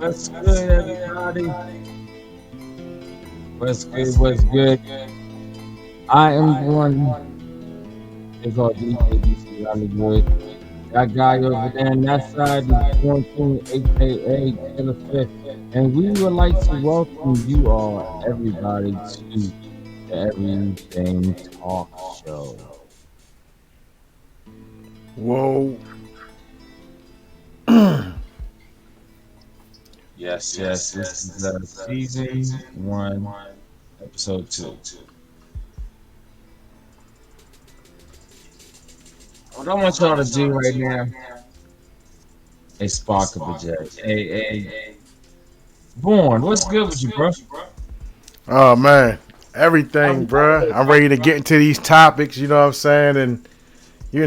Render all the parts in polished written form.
What's good, everybody? What's good? What's good? I am the one. They call DJ Hollywood. That guy over there on that side is Born King, aka Killer Fifth, and we would like to welcome you all, everybody, to the Everything Talk Show. Whoa. Yes. This is season one, episode two. What I want y'all to do right now is spark up a J. Hey, Born, what's good with you, bro? Oh man. Everything, I'm bruh. I'm ready to get into these topics, you know what I'm saying? And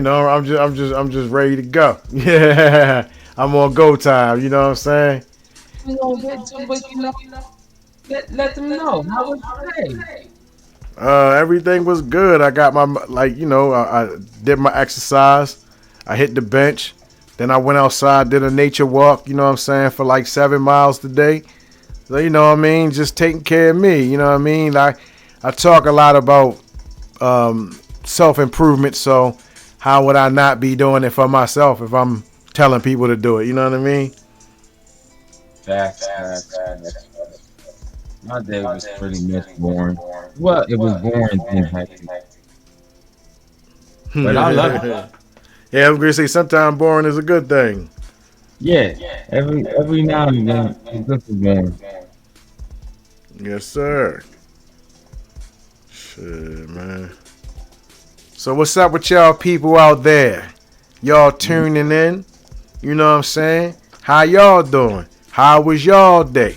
I'm just ready to go. Yeah. I'm on go time, you know what I'm saying? we gonna get to, but let them know how was your day. Everything was good. I got my I did my exercise. I hit the bench. Then I went outside, did a nature walk, you know what I'm saying, for like 7 miles today. So you know what I mean, just taking care of me, you know what I mean? I talk a lot about self improvement. So how would I not be doing it for myself if I'm telling people to do it? You know what I mean? Facts. My day was pretty much boring. Well, it was boring then hectic, but I love it. Yeah, I was gonna say sometimes boring is a good thing. Yeah, every now and then it's good for boring. Yes, sir. Shit, man. So what's up with y'all people out there? Y'all tuning in? You know what I'm saying? How y'all doing? How was y'all day?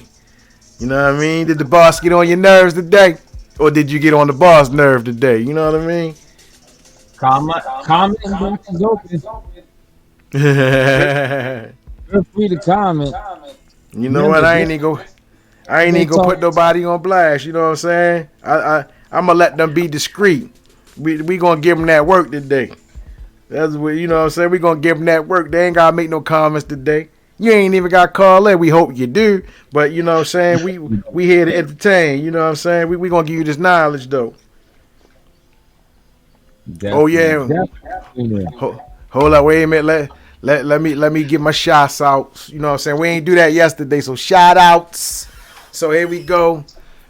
You know what I mean? Did the boss get on your nerves today? Or did you get on the boss nerve today? You know what I mean? Comment box is open. Feel free to comment. You know what? Remember, I ain't they even gonna put talk. nobody on blast. You know what I'm saying? I'm gonna let them be discreet. We gonna give them that work today. That's what you know what I'm saying. We gonna give them that work. They ain't gotta make no comments today. You ain't even got to call in. We hope you do, but you know what I'm saying. We here to entertain. You know what I'm saying. We gonna give you this knowledge though. Oh yeah. Definitely. Hold up, wait a minute. Let me get my shots out. You know what I'm saying? We ain't do that yesterday, so shout outs. So here we go.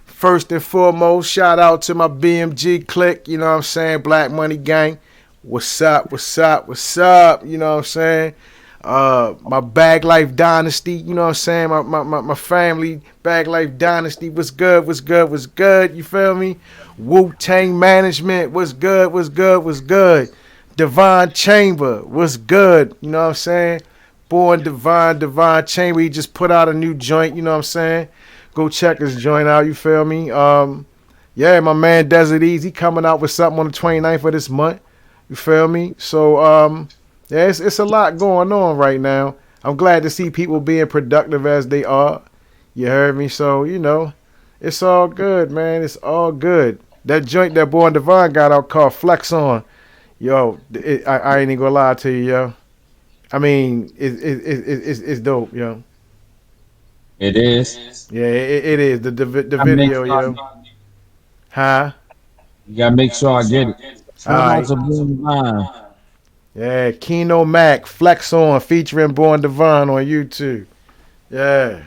First and foremost, shout out to my BMG clique, you know what I'm saying? Black Money Gang. What's up? You know what I'm saying? My Bag Life Dynasty, you know what I'm saying? My family, Bag Life Dynasty, what's good? You feel me? Wu Tang Management, what's good? Divine Chamber, what's good? You know what I'm saying? Born Divine Chamber. He just put out a new joint, you know what I'm saying? Go check his joint out, you feel me? Yeah, my man Desert Easy coming out with something on the 29th of this month. You feel me? So, yeah, it's a lot going on right now. I'm glad to see people being productive as they are. You heard me? So, you know, it's all good, man. It's all good. That joint that Born Divine got out called Flex On. Yo, I ain't even gonna lie to you, yo. I mean, it's dope, yo. It is. Yeah, it is. The I make video, sure yo. Huh? you gotta make sure I get it. All Shout out right. to Boom Line. Yeah, Keno Mac, Flex On, featuring Born Divine on YouTube. Yeah.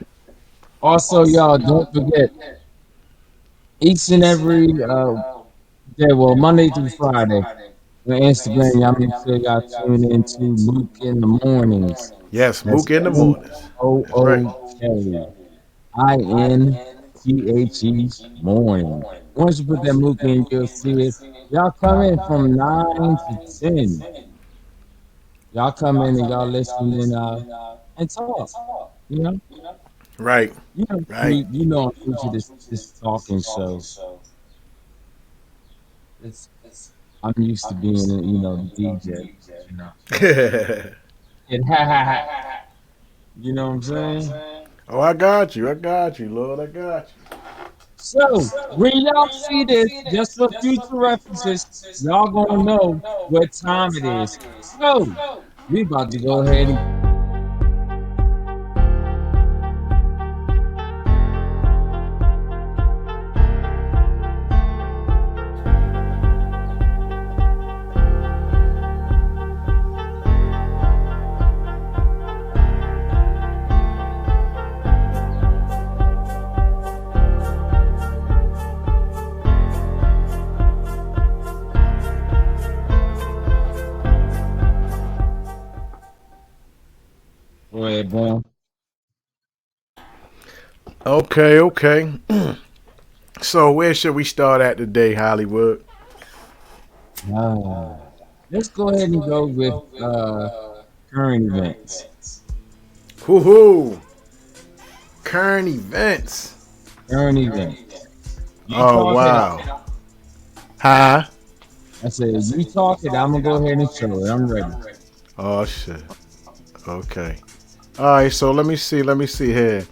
Also, y'all don't forget each and every day, well, Monday through Friday on Instagram, y'all make sure y'all tune into Mook in the mornings. Yes, That's Mook in the mornings. That's right. MOOKINTHE morning. Once you put that Mook in, you'll see it. Y'all come in from 9 to 10. Y'all come in and y'all listen and talk. You know, Right. Right. you know, I'm into this talking show. It's I'm used to being, the DJ. You know, and you know what I'm saying. Oh, I got you. I got you, Lord. I got you. So when y'all see this, just for future references, y'all gonna know what time it is. So we about to go ahead and ahead, boom. Okay, okay. So where should we start at today, Hollywood? Ah, let's go ahead and go with current events. Woohoo! Current events. Current events. You Oh talk it. wow. Huh? I said you talk it. I'm gonna go ahead and show it. I'm ready. Oh shit. Okay. All right. So let me see. Let me see here.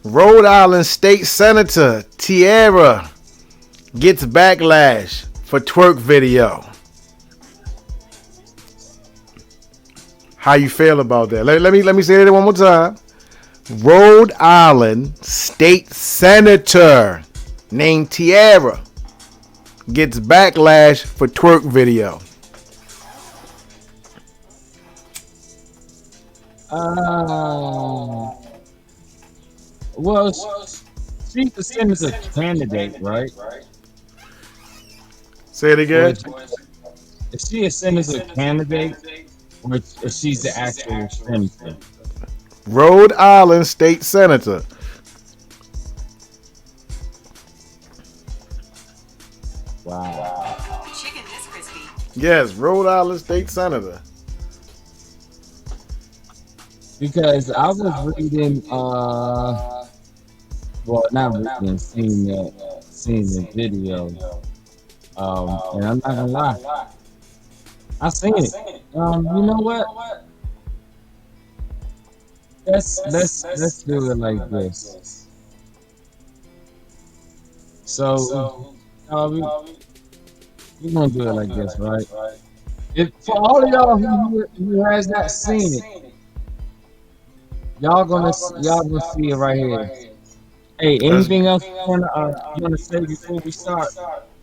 Rhode Island State Senator Tierra gets backlash for twerk video. How you feel about that? Let me say that one more time. Rhode Island State Senator named Tierra gets backlash for twerk video. Uh, well, she's the senator candidate, right? Say it Or again. is she a senator candidate, or is she's the actual senator? Rhode Island State Senator. Wow. The chicken is crispy. Yes, Rhode Island State Senator. Because I was reading, well, not reading, seeing the video, and I'm not gonna lie, I seen it. You know what? Let's do it like this. So, we're gonna do it like this, right? If for all of y'all who has not seen it, y'all gonna see it right here. Hey, Let's, anything else you wanna say before we start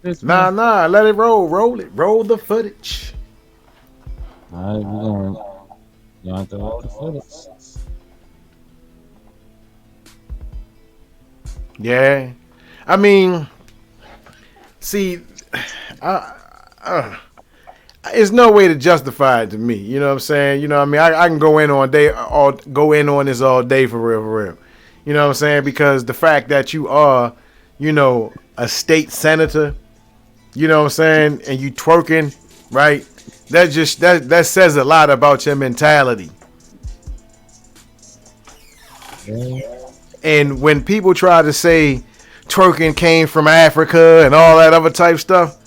this nah, one? nah. Let it roll. Roll it. Roll the footage. All right, you have to roll the footage. Yeah. I mean, see, I, it's no way to justify it to me. You know what I'm saying? You know what I mean? I can go in on this all day for real, for real. You know what I'm saying? Because the fact that you are, a state senator, you know what I'm saying, and you twerking, right? That says a lot about your mentality. Yeah. And when people try to say twerking came from Africa and all that other type stuff,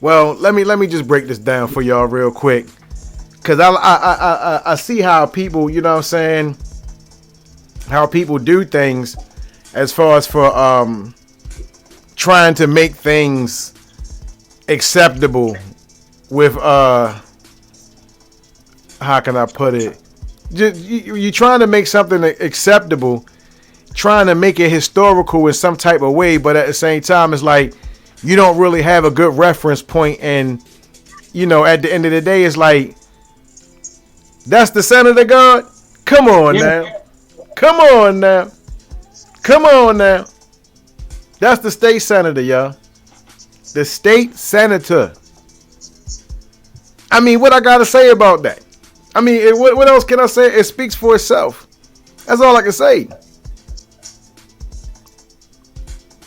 well, let me just break this down for y'all real quick, cause I see how people, you know what I'm saying, how people do things as far as for trying to make things acceptable with how can I put it? You're trying to make something acceptable, trying to make it historical in some type of way, but at the same time, it's like you don't really have a good reference point, and at the end of the day, it's like that's the senator God. Come on Yeah. now, come on now, come on now. That's the state senator, y'all. The state senator. I mean, what I gotta say about that? I mean, what else can I say? It speaks for itself. That's all I can say.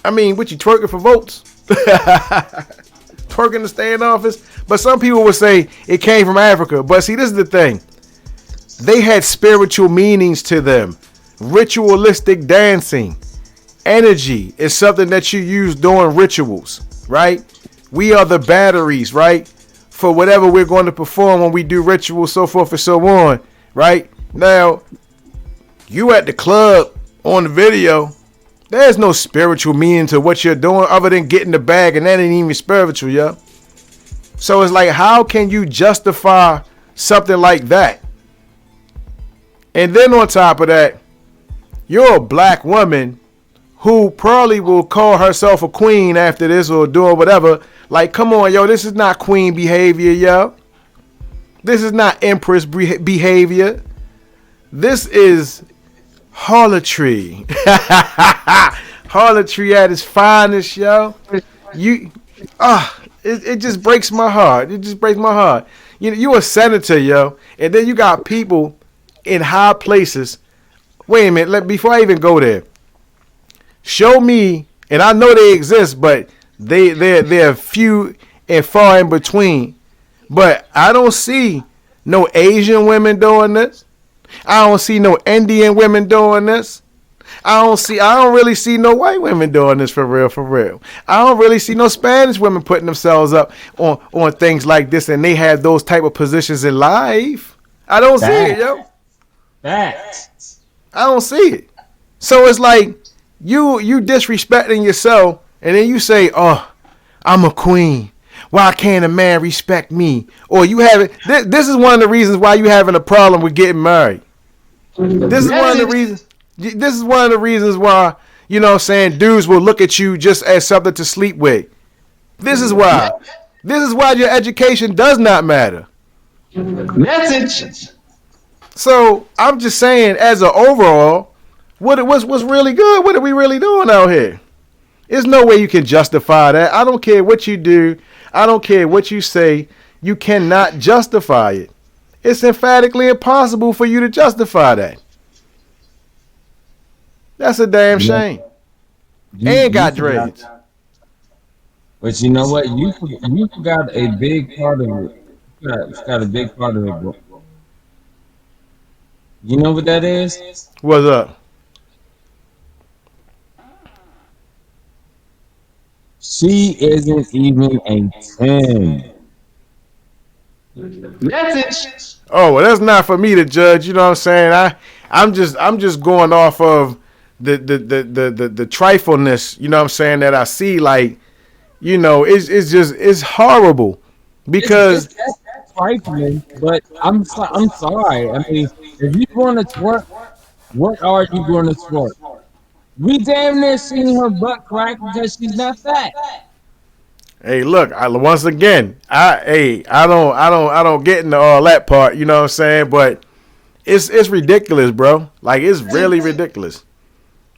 I mean, what you twerking for votes? Twerking to stay in office? But some people would say it came from Africa. But see, this is the thing. They had spiritual meanings to them. Ritualistic dancing. Energy is something that you use during rituals, right? We are the batteries, right? For whatever we're going to perform when we do rituals, so forth and so on, right? Now, you at the club on the video, there's no spiritual meaning to what you're doing other than getting the bag, and that ain't even spiritual, yo. So it's like, how can you justify something like that? And then on top of that, you're a black woman who probably will call herself a queen after this or doing whatever. Like, come on, yo, this is not queen behavior, yo. This is not empress behavior. This is harlotry. Harlotry at its finest, yo. It just breaks my heart. It just breaks my heart. You a senator, yo, and then you got people in high places Wait a minute. Before I even go there, show me, and I know they exist, but they're few and far in between. But I don't see no Asian women doing this. I don't see no Indian women doing this. I don't really see no white women doing this for real, for real. I don't really see no Spanish women putting themselves up on things like this, and they have those type of positions in life. I don't see it, yo. Facts. I don't see it. So it's like you disrespecting yourself, and then you say, "Oh, I'm a queen. Why can't a man respect me?" Or you have it. This is one of the reasons why you having a problem with getting married. This is one of the reasons. This is one of the reasons why, you know what I'm saying, dudes will look at you just as something to sleep with. This is why. This is why your education does not matter. Message. So I'm just saying, as an overall, what's really good? What are we really doing out here? There's no way you can justify that. I don't care what you do. I don't care what you say. You cannot justify it. It's emphatically impossible for you to justify that. That's a damn shame. And got dreads. But you know what? You forgot a big part of it. It's got a big part of it, bro. You know what that is? What's up? She isn't even a 10. Message. Oh, well, that's not for me to judge. You know what I'm saying? I'm just going off of the trifleness. You know what I'm saying, that I see. Like, you know, it's horrible because It's trifling, but I'm sorry. I mean, if you want to twerk, what are you going to twerk? We damn near seen her butt crack because she's not fat. hey, look, once again, I don't get into all that part. You know what I'm saying? But it's ridiculous, bro. Like, it's really ridiculous.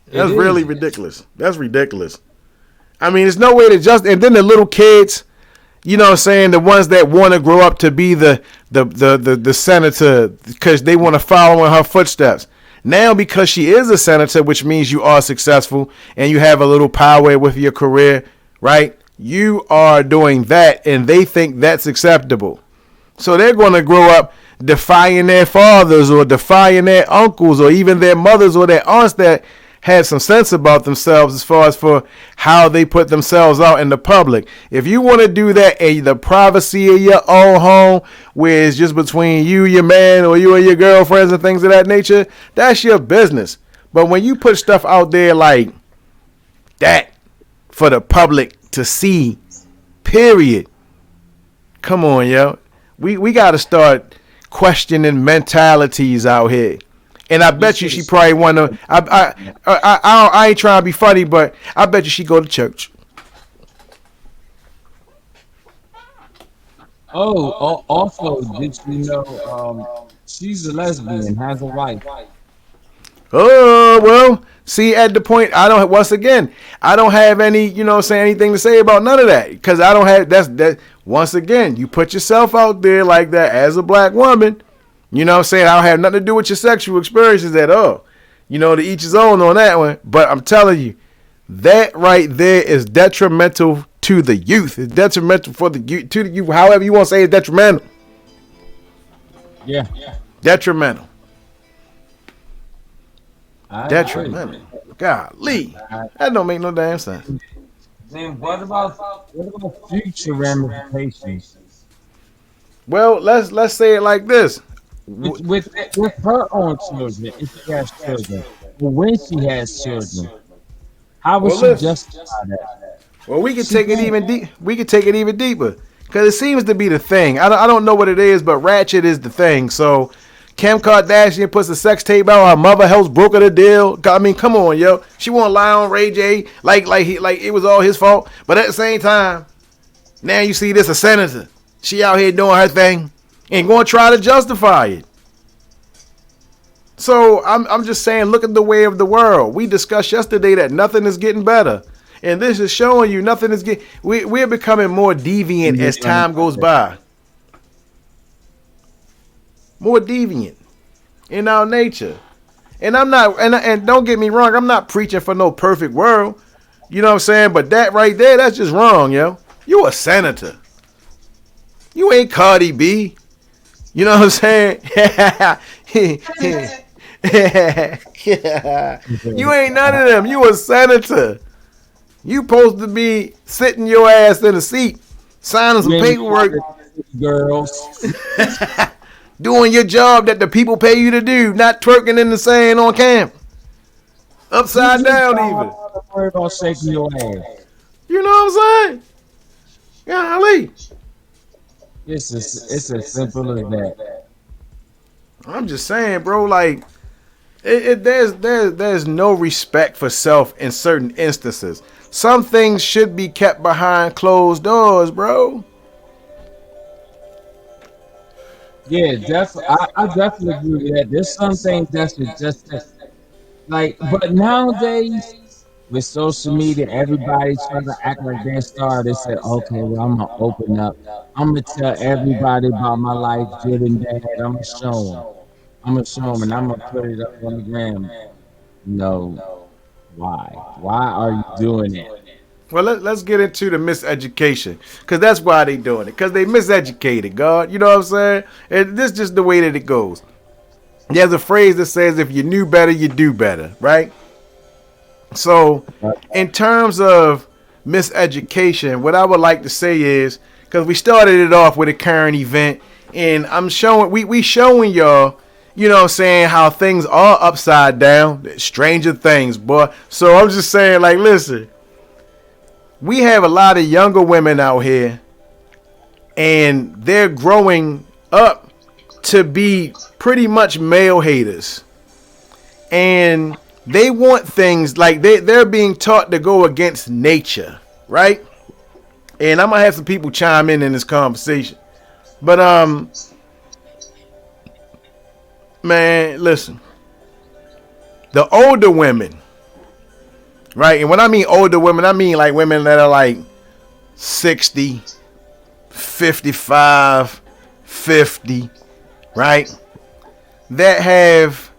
That's really ridiculous. That's ridiculous. I mean, there's no way to just. And then the little kids, you know what I'm saying, the ones that want to grow up to be the senator because they want to follow in her footsteps. Now, because she is a senator, which means you are successful and you have a little power with your career, right? You are doing that, and they think that's acceptable. So they're going to grow up defying their fathers or defying their uncles or even their mothers or their aunts that had some sense about themselves as far as for how they put themselves out in the public. If you want to do that in the privacy of your own home, where it's just between you, your man, or you and your girlfriends and things of that nature, that's your business. But when you put stuff out there like that for the public to see, period, come on, yo. We got to start questioning mentalities out here. And I bet you she probably want to. I ain't trying to be funny, but I bet you she go to church. Also, did you know she's a lesbian, has a wife. Oh, well, see, at the point, once again, I don't have any, you know what I'm saying, anything to say about none of that. Because I don't have, that, once again, you put yourself out there like that as a black woman. You know what I'm saying? I don't have nothing to do with your sexual experiences at all. You know, to each his own on that one. But I'm telling you, that right there is detrimental to the youth. It's detrimental for the youth, to the youth, however you want to say it's detrimental. Yeah. Detrimental. Detrimental. Golly. That don't make no damn sense. Then what about future ramifications? Well, let's say it like this. With her own children, if she has children, or when she has children, how would she justify that? Well, we can take it even deep. We can take it even deeper because it seems to be the thing. I don't know what it is, but ratchet is the thing. So, Kim Kardashian puts a sex tape out. Her mother helps broker the deal. I mean, come on, yo. She won't lie on Ray J like it was all his fault. But at the same time, now you see this a senator. She out here doing her thing and going to try to justify it. So I'm just saying, look at the way of the world. We discussed yesterday that nothing is getting better. And this is showing you nothing is getting... We're becoming more deviant as time goes by. More deviant in our nature. And I'm not, and don't get me wrong, I'm not preaching for no perfect world. You know what I'm saying? But that right there, that's just wrong, yo. You a senator. You ain't Cardi B. You know what I'm saying? You ain't none of them. You a senator. You supposed to be sitting your ass in a seat, signing You some ain't part paperwork, of the girls. doing your job that the people pay you to do, not twerking in the sand on camp. You Upside just down don't even. have to worry about shaking your ass. You know what I'm saying? Golly. It's as simple as that. I'm just saying, bro, like there's no respect for self in certain instances. Some things should be kept behind closed doors, bro. Yeah, I definitely agree with that. There's some things that should just like, but nowadays with social media, everybody trying to act like they're a star. They say, okay, well, I'm gonna open up. I'm gonna tell everybody about my life, good and bad. I'm gonna show them. I'm gonna show them, and I'm gonna put it up on the gram. No, why? Why are you doing it? Well, let's get into the miseducation, because that's why they doing it, because they miseducated, God. You know what I'm saying? And this is just the way that it goes. There's a phrase that says, if you knew better, you do better, right? So, in terms of miseducation, what I would like to say is, because we started it off with a current event, and I'm showing, we showing y'all, you know what I'm saying, how things are upside down, stranger things, boy. So I'm just saying, like, listen, we have a lot of younger women out here, and they're growing up to be pretty much male haters. And they want things like they're being taught to go against nature, right? And I'm gonna have some people chime in this conversation. But man, listen. The older women, right? And when I mean older women, I mean like women that are like 60, 55, 50, right? That have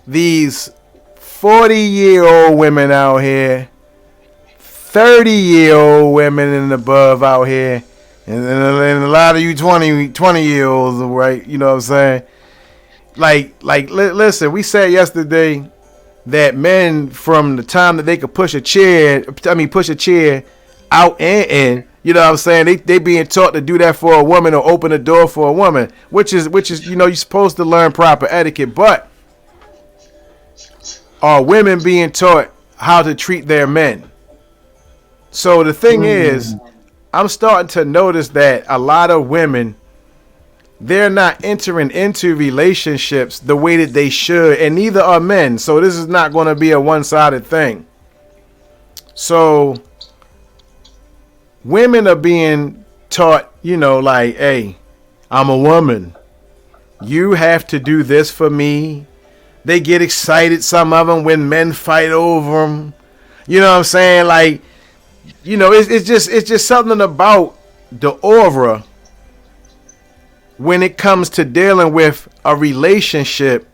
these 40-year-old women out here, 30-year-old women and above out here, and a lot of you 20-year-olds, right? You know what I'm saying? Listen, we said yesterday that men, from the time that they could push a chair out and in, you know what I'm saying, they being taught to do that for a woman or open a door for a woman, which is you know, you're supposed to learn proper etiquette, but are women being taught how to treat their men? So the thing is, I'm starting to notice that a lot of women, they're not entering into relationships the way that they should, and neither are men. So this is not going to be a one-sided thing. So women are being taught, you know, like, hey, I'm a woman. You have to do this for me. They get excited, some of them, when men fight over them. You know what I'm saying? Like, you know, it's just something about the aura when it comes to dealing with a relationship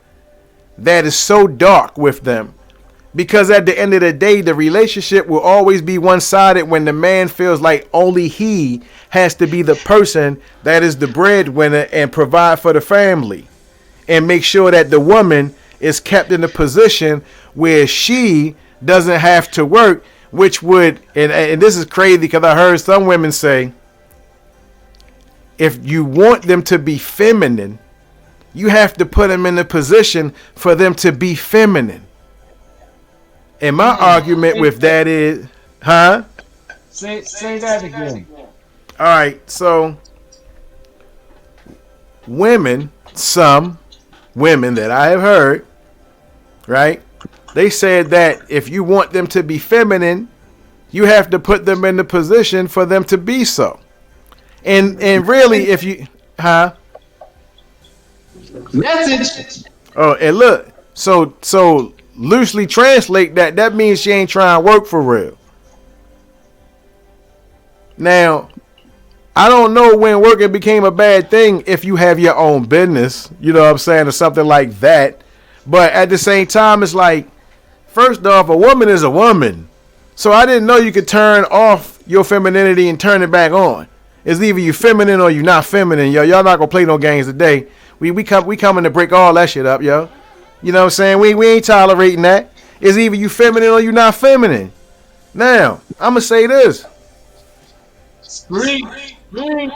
that is so dark with them. Because at the end of the day, the relationship will always be one-sided when the man feels like only he has to be the person that is the breadwinner and provide for the family, and make sure that the woman is kept in a position where she doesn't have to work, which would, and this is crazy because I heard some women say, if you want them to be feminine, you have to put them in a position for them to be feminine. And my argument with that is, huh? Say that again. All right, so some women that I have heard, right? They said that if you want them to be feminine, you have to put them in the position for them to be so. And really, if you, huh? Message. Oh, and look, so loosely translate that means she ain't trying to work for real. Now, I don't know when working became a bad thing if you have your own business, you know what I'm saying, or something like that. But at the same time, it's like, first off, a woman is a woman. So I didn't know you could turn off your femininity and turn it back on. It's either you feminine or you not feminine, yo. Y'all not gonna play no games today. We coming to break all that shit up, yo. You know what I'm saying? We ain't tolerating that. It's either you feminine or you not feminine. Now, I'ma say this. Scream, scream.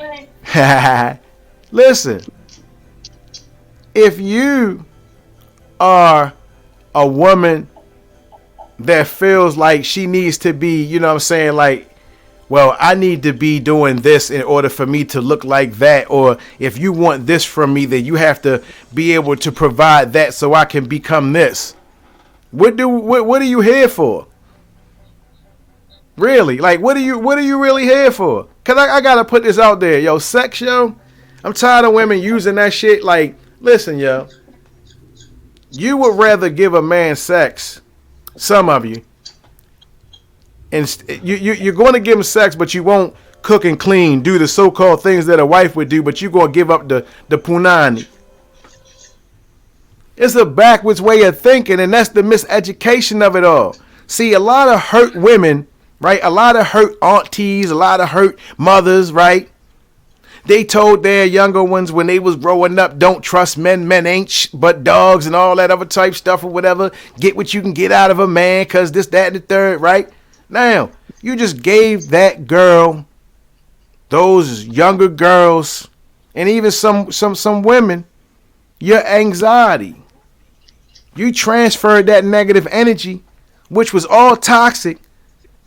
Listen, if you are a woman that feels like she needs to be, you know what I'm saying, like, well, I need to be doing this in order for me to look like that, or if you want this from me, then you have to be able to provide that so I can become this. What are you here for? Really? Like, what are you really here for? Cause I gotta put this out there, yo. Sex, yo. I'm tired of women using that shit. Like, listen, yo. You would rather give a man sex, some of you, and you're going to give him sex, but you won't cook and clean, do the so-called things that a wife would do, but you're going to give up the punani. It's a backwards way of thinking, and that's the miseducation of it all. See, a lot of hurt women, right? A lot of hurt aunties, a lot of hurt mothers, right? They told their younger ones when they was growing up, don't trust men. Men ain't but dogs and all that other type stuff or whatever. Get what you can get out of a man because this, that, and the third, right? Now, you just gave that girl, those younger girls, and even some women, your anxiety. You transferred that negative energy, which was all toxic,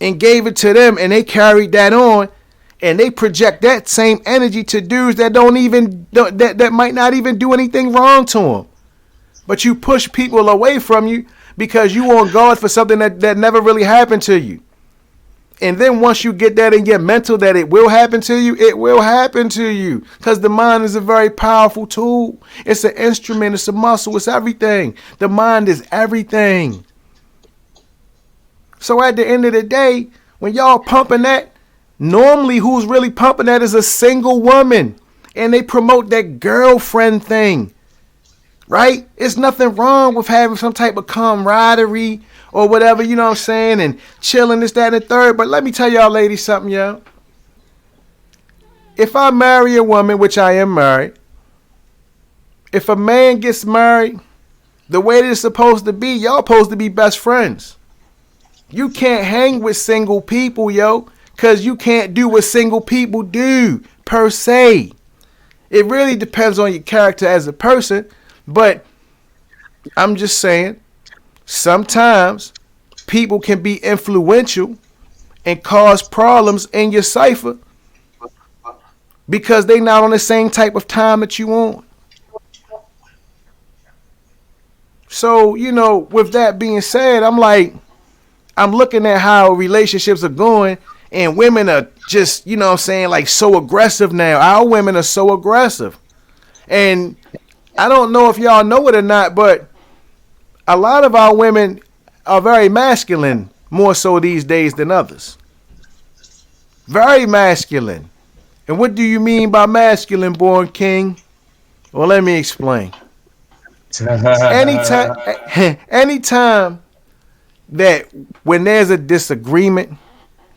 and gave it to them, and they carried that on. And they project that same energy to dudes that that might not even do anything wrong to them. But you push people away from you because you on guard for something that never really happened to you. And then once you get that in your mental that it will happen to you, it will happen to you. Because the mind is a very powerful tool. It's an instrument. It's a muscle. It's everything. The mind is everything. So at the end of the day, when y'all pumping that, normally who's really pumping that is a single woman. And they promote that girlfriend thing. Right? It's nothing wrong with having some type of camaraderie or whatever, you know what I'm saying, and chilling, this, that, and the third. But let me tell y'all ladies something, yo. If I marry a woman, which I am married, if a man gets married, the way that it's supposed to be, y'all supposed to be best friends. You can't hang with single people, yo, because you can't do what single people do, per se. It really depends on your character as a person, but I'm just saying, sometimes people can be influential and cause problems in your cipher because they not on the same type of time that you on. So, you know, with that being said, I'm looking at how relationships are going, and women are just, you know what I'm saying, like so aggressive now. Our women are so aggressive. And I don't know if y'all know it or not, but a lot of our women are very masculine, more so these days than others. Very masculine. And what do you mean by masculine, born king? Well, let me explain. Anytime, anytime that when there's a disagreement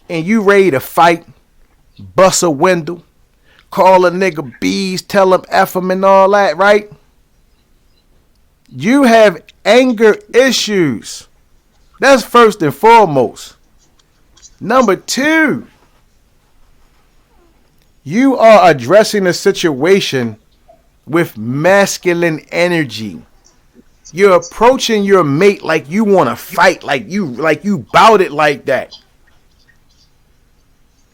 and you ready to fight, bust a window, call a nigga bees, tell him F him and all that, right? You have anger issues. That's first and foremost. Number two, you are addressing a situation with masculine energy. You're approaching your mate like you want to fight, like you bout it like that.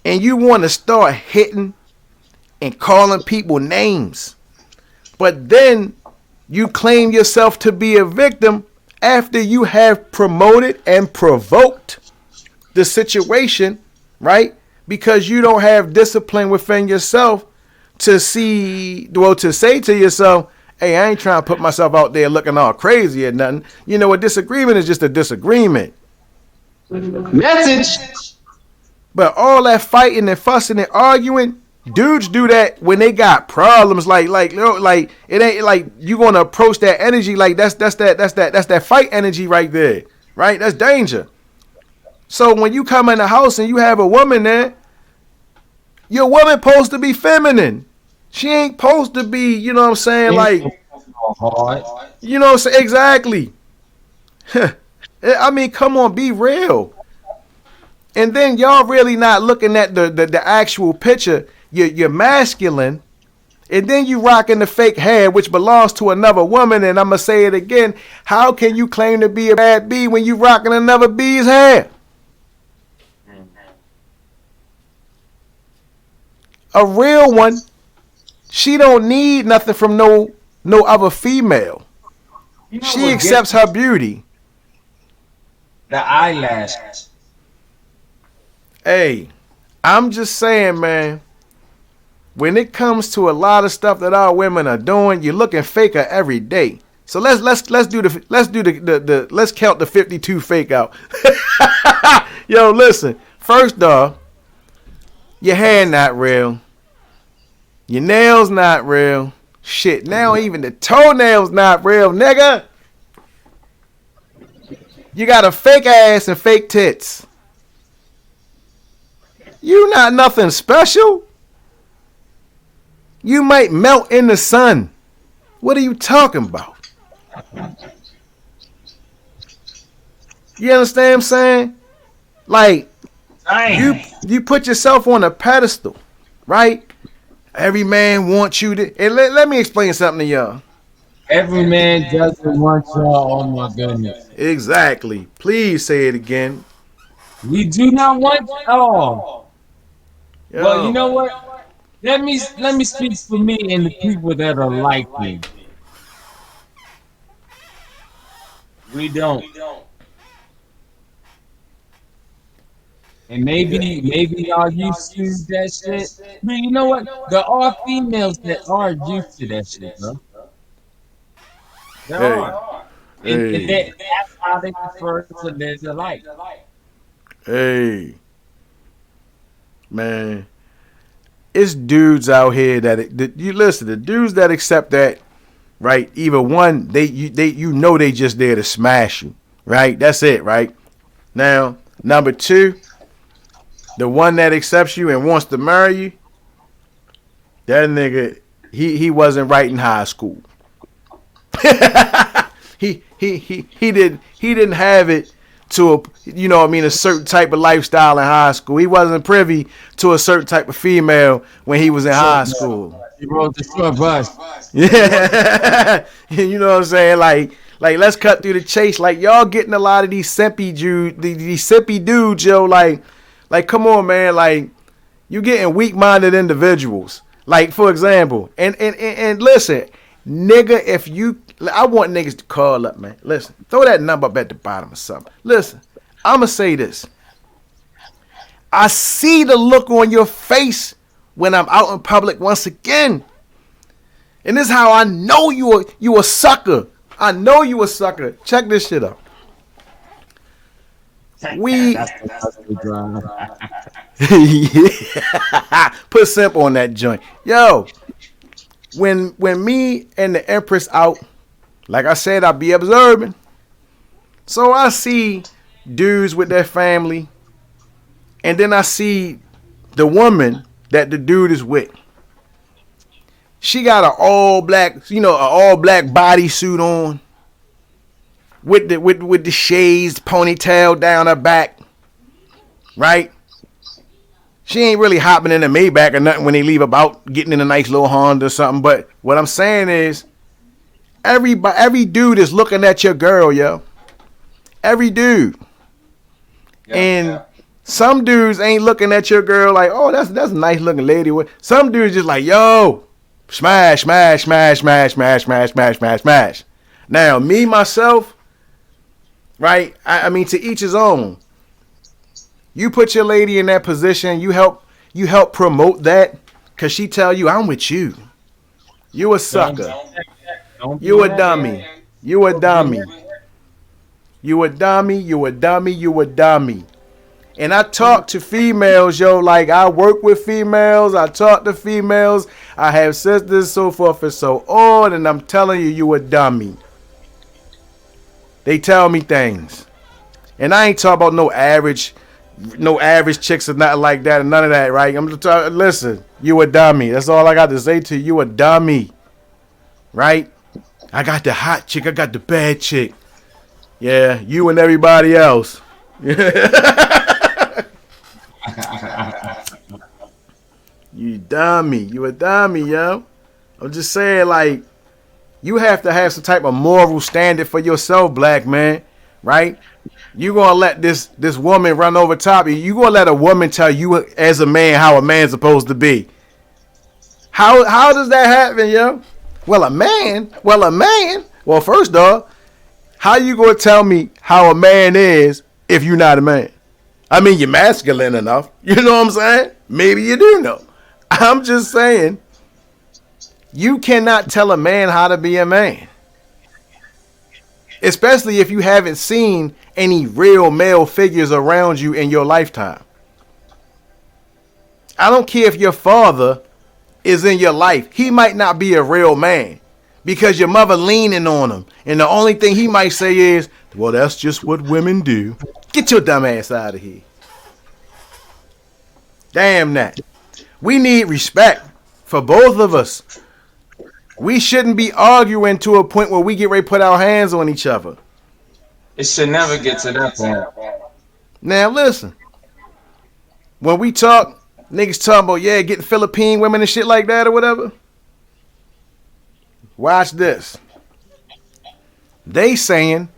And you want to start hitting and calling people names. But then you claim yourself to be a victim after you have promoted and provoked the situation, right? Because you don't have discipline within yourself to say to yourself, hey, I ain't trying to put myself out there looking all crazy or nothing. You know, a disagreement is just a disagreement. Message. But all that fighting and fussing and arguing, Dudes do that when they got problems. Like it ain't like you gonna approach that energy like that's that fight energy right there, right? That's danger. So when you come in the house and you have a woman there, your woman supposed to be feminine. She ain't supposed to be, you know what I'm saying? Ain't Like, so hard. you know what I'm saying? Exactly. I mean, come on, be real. And then y'all really not looking at the actual picture. You're masculine, and then you rocking the fake hair, which belongs to another woman. And I'm gonna say it again: how can you claim to be a bad bee when you rocking another bee's hair? A real one, she don't need nothing from no other female. You know She what gets accepts her beauty. the eyelash? Hey, I'm just saying, man. When it comes to a lot of stuff that our women are doing, you're looking faker every day. So let's count the 52 fake out. Yo, listen. First off, your hair not real. Your nails not real. Shit, now even the toenails not real, nigga. You got a fake ass and fake tits. You not nothing special. You might melt in the sun. What are you talking about? You understand what I'm saying? Like, you Dang. you put yourself on a pedestal, right? Every man wants you to. And let me explain something to y'all. Every man doesn't want y'all. Oh my goodness. Exactly. Please say it again. We do not want. Oh, well, you Yo. know what? Let me speak for me and the people that are like me. We don't. And maybe y'all used to that shit. But you know what? There are females that are used to that shit, bro. There Hey. are. And Hey. that's how they prefer to live their life. Hey. Man. It's dudes out here that you listen. The dudes that accept that, right? Either one, they you know they just there to smash you, right? That's it, right? Now, number two, the one that accepts you and wants to marry you, that nigga, he wasn't right in high school. He didn't have it to a, you know what I mean, a certain type of lifestyle in high school. He wasn't privy to a certain type of female when he was in Short high bus. school. He rode the short bus. Yeah. You know what I'm saying? Like let's cut through the chase. Like y'all getting a lot of these simpy dudes, these simpy dudes, yo, like come on, man, like you getting weak-minded individuals. Like for example, and listen, nigga, if you, I want niggas to call up, man. Listen, throw that number up at the bottom or something. Listen, I'ma say this. I see the look on your face when I'm out in public once again. And this is how I know you a sucker. I know you a sucker. Check this shit out. We That's the custody drive. yeah. Put simp on that joint. Yo, when me and the Empress out, like I said, I be observing. So I see dudes with their family, and then I see the woman that the dude is with. She got an all black, an all black bodysuit on, with the shades, ponytail down her back, right? She ain't really hopping in a Maybach or nothing when they leave about getting in a nice little Honda or something. But what I'm saying is, every dude is looking at your girl, yo. Every dude. Yeah. And some dudes ain't looking at your girl like, oh, that's a nice looking lady. Some dudes just like, yo, smash, smash, smash, smash, smash, smash, smash, smash, smash. Now, me, myself, right? I mean, to each his own. You put your lady in that position, you help promote that, cause she tell you, I'm with you. You a Don't, sucker. don't be You a mad. dummy. You a dummy. You a dummy, you a dummy, you a dummy. And I talk to females, yo, like I work with females, I talk to females, I have sisters, so forth and so on, and I'm telling you, you a dummy. They tell me things. And I ain't talking about no average chicks or nothing like that, and none of that, right? I'm just talking, listen, you a dummy. That's all I got to say to you. You a dummy, right? I got the hot chick, I got the bad chick. Yeah, you and everybody else. You dummy. You a dummy, yo. I'm just saying, like, you have to have some type of moral standard for yourself, black man, right? You gonna let this woman run over top of you. You gonna let a woman tell you as a man how a man's supposed to be. How does that happen, yo? Well, a man. Well, first off, how you gonna tell me how a man is if you're not a man? I mean, you're masculine enough. You know what I'm saying? Maybe you do know. I'm just saying, you cannot tell a man how to be a man. Especially if you haven't seen any real male figures around you in your lifetime. I don't care if your father is in your life. He might not be a real man because your mother leaning on him. And the only thing he might say is, well, that's just what women do. Get your dumb ass out of here. Damn that. We need respect for both of us. We shouldn't be arguing to a point where we get ready to put our hands on each other. It should never get to that point. Now listen. When we talk, niggas talking about, yeah, getting Philippine women and shit like that or whatever. Watch this. They saying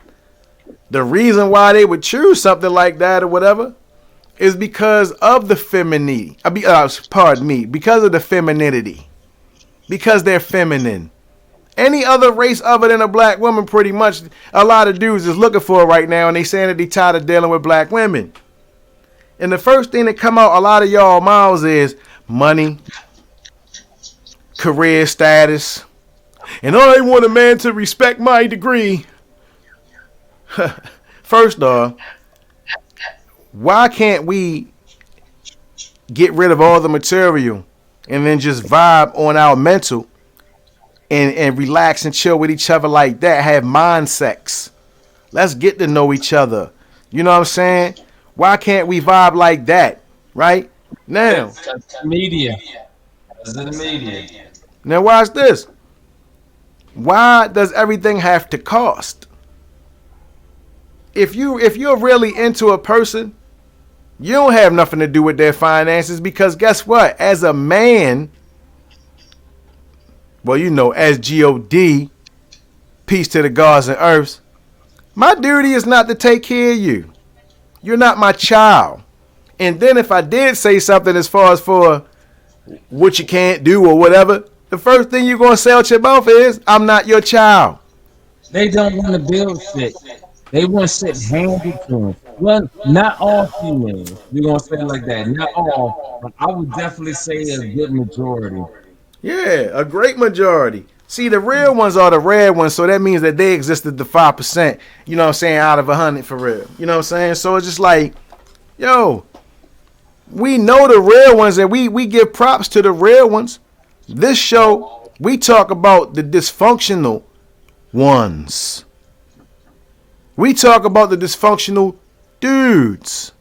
the reason why they would choose something like that or whatever is because of the femininity. Because of the femininity. Because they're feminine. Any other race other than a black woman, pretty much, a lot of dudes is looking for right now, and they saying that they tired of dealing with black women. And the first thing that come out a lot of y'all mouths is money, career status, and I want a man to respect my degree. First off, why can't we get rid of all the material and then just vibe on our mental and relax and chill with each other like that? Have mind sex. Let's get to know each other. You know what I'm saying? Why can't we vibe like that? Right? Now. Media. Is it the media? Now watch this. Why does everything have to cost? If you're really into a person, you don't have nothing to do with their finances, because guess what? As a man, well, you know, as God, peace to the gods and earths, my duty is not to take care of you. You're not my child. And then if I did say something as far as for what you can't do or whatever, the first thing you're going to say out your mouth is, I'm not your child. They don't want to build shit. They want shit handed to them. Well, not all females. We're going to say it like that. Not all. But I would definitely say a good majority. Yeah, a great majority. See, the real ones are the rare ones, so that means that they existed the 5%, you know what I'm saying, out of 100 for real. You know what I'm saying? So it's just like, yo, we know the real ones, and we give props to the real ones. This show, we talk about the dysfunctional ones. We talk about the dysfunctional dudes.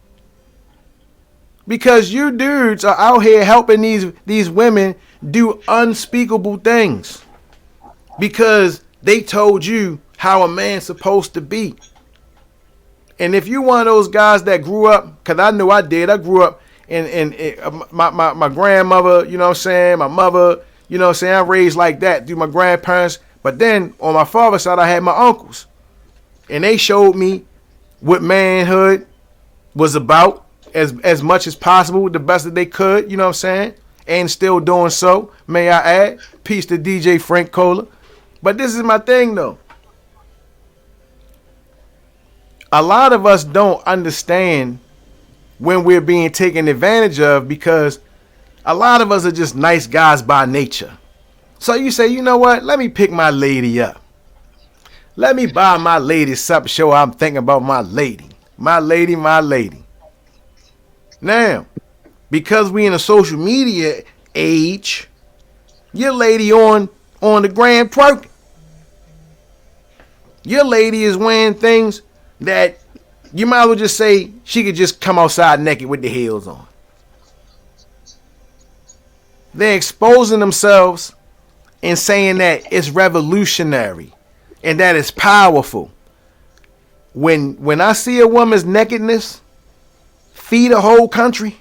Because you dudes are out here helping these women do unspeakable things. Because they told you how a man's supposed to be. And if you one of those guys that grew up, because I know I did, I grew up in my grandmother, you know what I'm saying, my mother, you know what I'm saying, I raised like that through my grandparents. But then on my father's side, I had my uncles. And they showed me what manhood was about as much as possible, the best that they could, you know what I'm saying? And still doing so, may I add. Peace to DJ Frank Cola. But this is my thing, though. A lot of us don't understand when we're being taken advantage of, because a lot of us are just nice guys by nature. So you say, you know what? Let me pick my lady up. Let me buy my lady something, show I'm thinking about my lady. My lady, my lady. Now, because we in a social media age, your lady on the gram twerking. Your lady is wearing things that you might as well just say she could just come outside naked with the heels on. They're exposing themselves and saying that it's revolutionary and that it's powerful. When I see a woman's nakedness feed a whole country,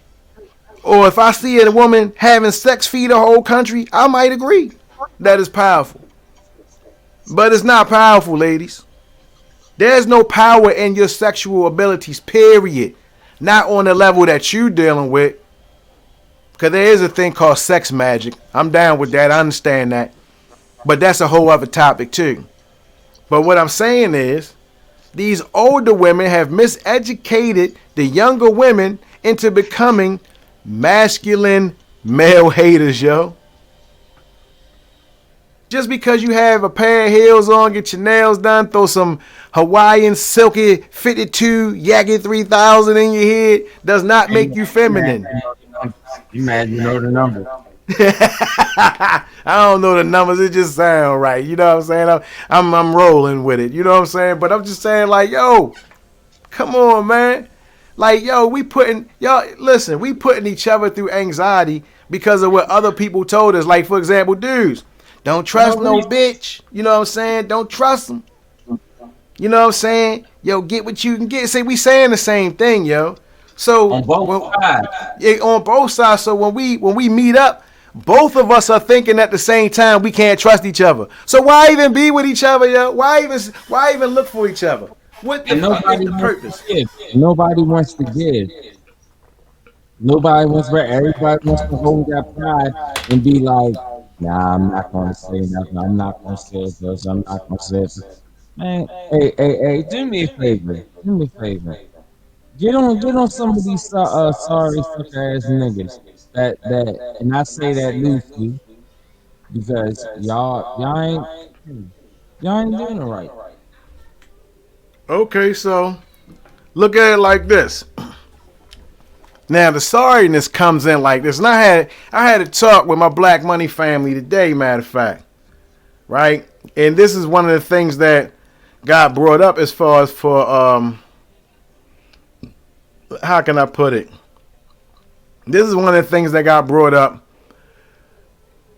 or if I see a woman having sex feed a whole country, I might agree that is powerful. But it's not powerful, ladies. There's no power in your sexual abilities, period. Not on the level that you dealing with. Because there is a thing called sex magic. I'm down with that. I understand that. But that's a whole other topic too. But what I'm saying is, these older women have miseducated the younger women into becoming masculine male haters, yo. Just because you have a pair of heels on, get your nails done, throw some Hawaiian silky 52 Yagi 3000 in your head does not make you feminine. You mad you know the number. I don't know the numbers, it just sound right. You know what I'm saying? I'm rolling with it. You know what I'm saying? But I'm just saying, like, yo, come on, man. Like, yo, we putting each other through anxiety because of what other people told us. Like, for example, dudes, don't trust no bitch. You know what I'm saying? Don't trust them. You know what I'm saying? Yo, get what you can get. Say, we saying the same thing, yo. So on both sides. On both sides. So when we meet up, both of us are thinking at the same time we can't trust each other. So why even be with each other, yo? Why even look for each other? What the fuck is the purpose? Nobody wants to give. Nobody wants to. Everybody wants to hold that pride and be like, "Nah, I'm not going to say nothing. I'm not going to say this. I'm not going to say this." Man, hey, do me a favor. Do me a favor. Get on some of these sorry suck ass niggas. And I say that loosely because y'all ain't doing it right. Okay, so look at it like this. Now the sorriness comes in like this, and I had a talk with my Black Money family today. Matter of fact, right? And this is one of the things that got brought up as far as for how can I put it? This is one of the things that got brought up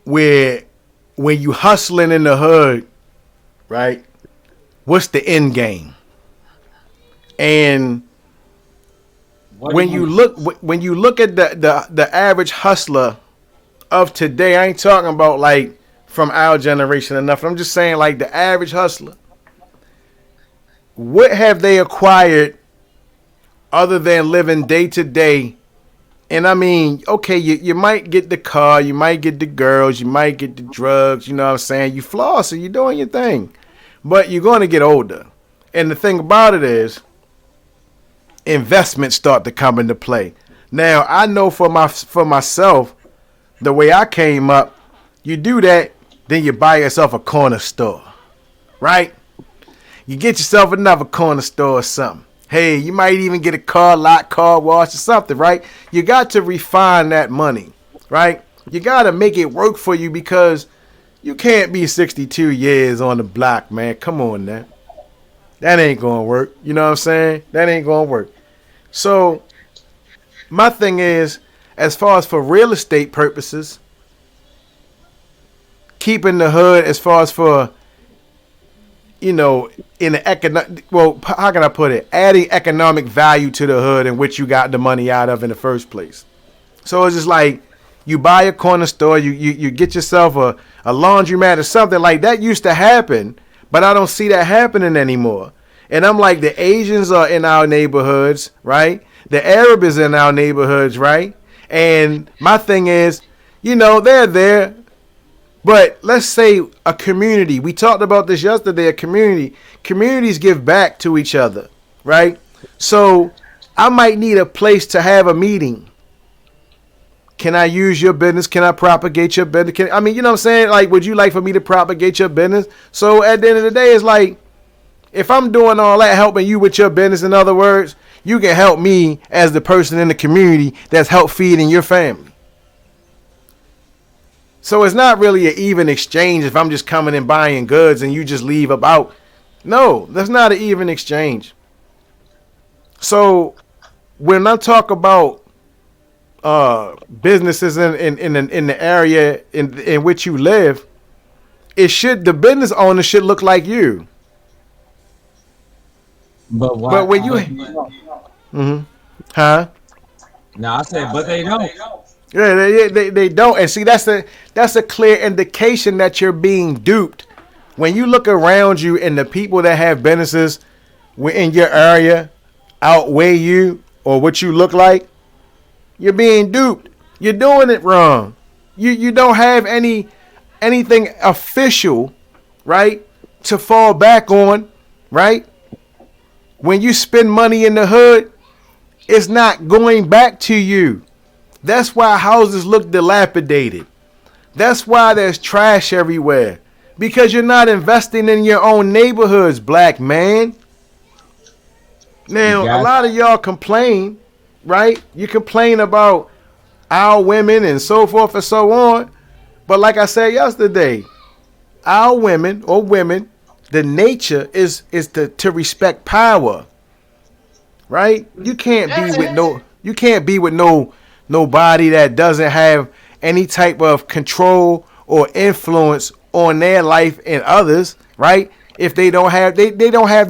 where when you hustling in the hood, right? What's the end game? And when you look at the average hustler of today, I ain't talking about like from our generation or nothing. I'm just saying like the average hustler. What have they acquired other than living day to day? And I mean, okay, you might get the car, you might get the girls, you might get the drugs, you know what I'm saying? You floss, so you're doing your thing. But you're going to get older. And the thing about it is, investments start to come into play. Now, I know for myself, the way I came up, you do that, then you buy yourself a corner store, right? You get yourself another corner store or something. Hey, you might even get a car lot, car wash or something, right? You got to refine that money, right? You got to make it work for you because you can't be 62 years on the block, man. Come on now. That ain't going to work. You know what I'm saying? That ain't going to work. So my thing is, as far as for real estate purposes, keeping the hood as far as for, you know, in the economic, well, how can I put it? Adding economic value to the hood in which you got the money out of in the first place. So it's just like you buy a corner store, you get yourself a laundromat or something like that. Used to happen, but I don't see that happening anymore. And I'm like, the Asians are in our neighborhoods, right? The Arab is in our neighborhoods, right? And my thing is, you know, they're there. But let's say a community. We talked about this yesterday. A community. Communities give back to each other, right? So I might need a place to have a meeting. Can I use your business? Can I propagate your business? I mean, you know what I'm saying? Like, would you like for me to propagate your business? So at the end of the day, it's like, if I'm doing all that, helping you with your business, in other words, you can help me as the person in the community that's help feeding your family. So it's not really an even exchange if I'm just coming and buying goods and you just leave about. No, that's not an even exchange. So when I talk about businesses in the area in which you live, it should the business owner should look like you. But But why? when you, But they don't. mm-hmm, huh? No, I said, but they don't. Yeah, they don't. And see, that's a clear indication that you're being duped. When you look around you and the people that have businesses in your area outweigh you or what you look like, you're being duped. You're doing it wrong. You don't have anything official, right, to fall back on, right? When you spend money in the hood, it's not going back to you. That's why houses look dilapidated. That's why there's trash everywhere. Because you're not investing in your own neighborhoods, black man. You Now, a got lot of y'all complain, right? You complain about our women and so forth and so on. But like I said yesterday, our women or women, the nature is to respect power, right? You can't be with nobody that doesn't have any type of control or influence on their life and others, right? If they don't have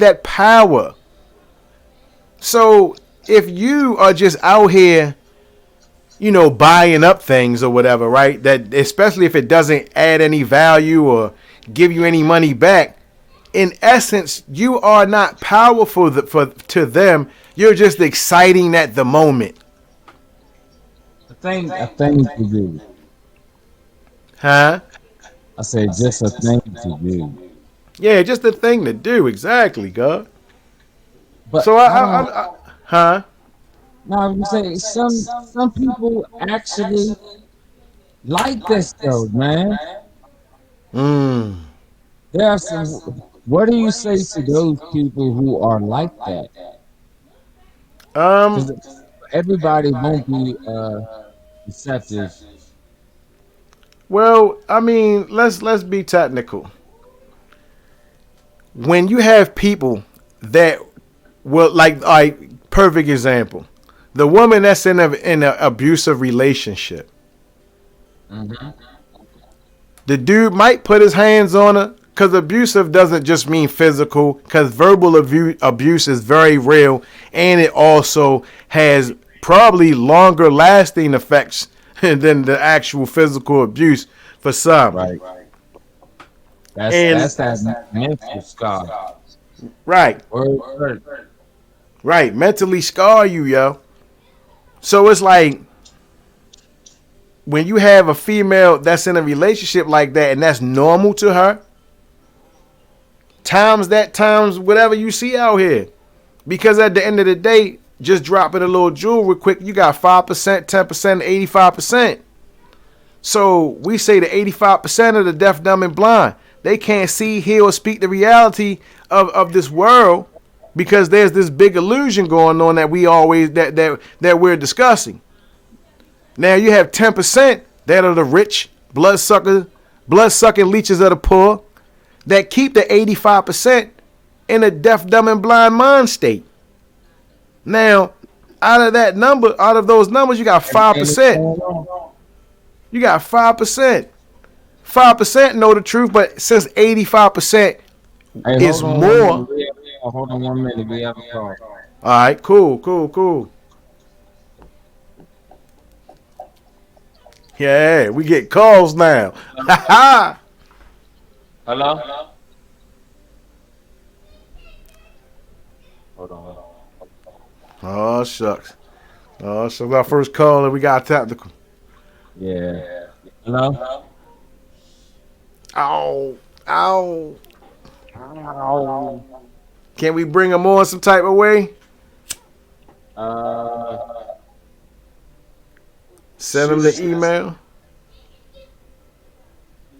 that power. So if you are just out here, buying up things or whatever, right? That especially if it doesn't add any value or give you any money back, in essence, you are not powerful to them. You're just exciting at the moment, a thing to do. huh? I said, just a thing to do. Yeah, just a thing to do. Exactly, God. But So I don't. huh? No, I was gonna say some people actually like this though, man. Mm. There are some. What do you say to those people who are like that? Um. Because everybody won't be receptive. Well, I mean, let's be technical. When you have people that will like perfect example, the woman that's in an abusive relationship, Hmm. the dude might put his hands on her because abusive doesn't just mean physical, because verbal abuse is very real and it also has probably longer lasting effects than the actual physical abuse for some. Right. And That's that mental scar. right, Word. right, mentally scar you, yo. So it's like when you have a female that's in a relationship like that and that's normal to her, times whatever you see out here. Because at the end of the day, just dropping a little jewelry quick, you got 5%, 10%, 85%. So we say the 85% of the deaf, dumb, and blind. They can't see, hear, or speak the reality of this world because there's this big illusion going on that we always that we're discussing. Now you have 10% that are the rich, blood sucking leeches of the poor that keep the 85% in a deaf, dumb, and blind mind state. Now, out of those numbers, you got Everything that's 5%. going on. You got 5%. 5% know the truth, but since 85% Hey, is hold on one minute. more. Hold on 1 minute. We have a call. All right, cool. Yeah, we get calls now. Ha ha. Hello. Hold on. Oh shucks. Oh, so our first call and we got tactical. Yeah. Hello. Ow, ow. Ow. Can we bring them on some type of way? Uh, Send them shoot the us. email.